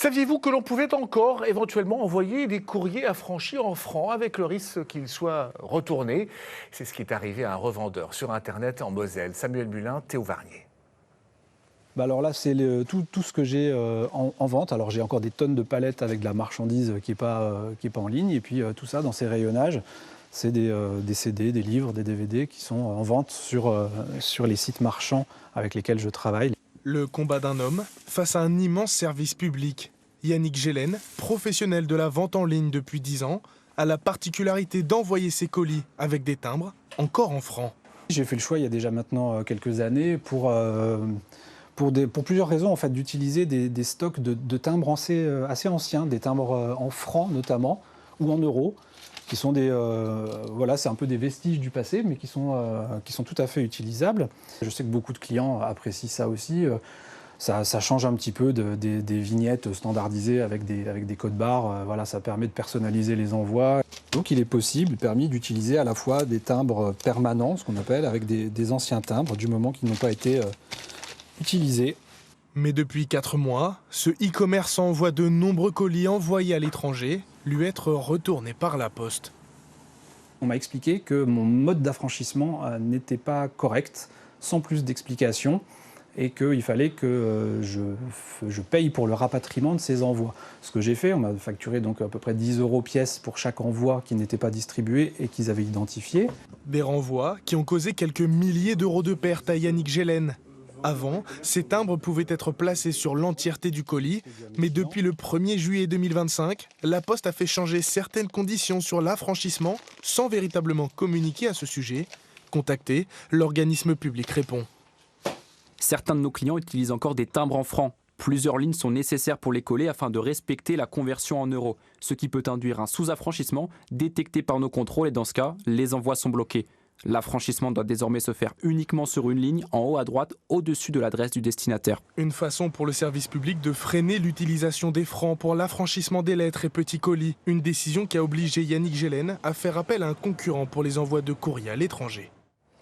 Saviez-vous que l'on pouvait encore éventuellement envoyer des courriers affranchis en francs avec le risque qu'ils soient retournés? C'est ce qui est arrivé à un revendeur sur Internet en Moselle. Samuel Mulin, Théo Varnier. Alors là, c'est tout ce que j'ai en vente. Alors j'ai encore des tonnes de palettes avec de la marchandise qui n'est pas en ligne. Et puis tout ça, dans ces rayonnages, c'est des CD, des livres, des DVD qui sont en vente sur les sites marchands avec lesquels je travaille. Le combat d'un homme face à un immense service public. Yannick Gélène, professionnel de la vente en ligne depuis 10 ans, a la particularité d'envoyer ses colis avec des timbres encore en francs. J'ai fait le choix il y a déjà maintenant quelques années pour plusieurs raisons en fait, d'utiliser des stocks de timbres assez anciens, des timbres en francs notamment, ou en euros, qui sont c'est un peu des vestiges du passé, mais qui sont tout à fait utilisables. Je sais que beaucoup de clients apprécient ça aussi. Ça change un petit peu des vignettes standardisées avec des codes barres. Ça permet de personnaliser les envois. Donc il est permis d'utiliser à la fois des timbres permanents, ce qu'on appelle, avec des anciens timbres, du moment qu'ils n'ont pas été utilisés. Mais depuis 4 mois, ce e-commerçant envoie de nombreux colis envoyés à l'étranger, lui être retournés par la poste. On m'a expliqué que mon mode d'affranchissement n'était pas correct, sans plus d'explications, et qu'il fallait que je paye pour le rapatriement de ces envois. Ce que j'ai fait, on m'a facturé donc à peu près 10 € pièce pour chaque envoi qui n'était pas distribué et qu'ils avaient identifié. Des renvois qui ont causé quelques milliers d'euros de pertes à Yannick Gélène. Avant, ces timbres pouvaient être placés sur l'entièreté du colis, mais depuis le 1er juillet 2025, la Poste a fait changer certaines conditions sur l'affranchissement sans véritablement communiquer à ce sujet. Contacté, l'organisme public répond. Certains de nos clients utilisent encore des timbres en francs. Plusieurs lignes sont nécessaires pour les coller afin de respecter la conversion en euros, ce qui peut induire un sous-affranchissement détecté par nos contrôles et dans ce cas, les envois sont bloqués. L'affranchissement doit désormais se faire uniquement sur une ligne en haut à droite, au-dessus de l'adresse du destinataire. Une façon pour le service public de freiner l'utilisation des francs pour l'affranchissement des lettres et petits colis. Une décision qui a obligé Yannick Gélène à faire appel à un concurrent pour les envois de courrier à l'étranger.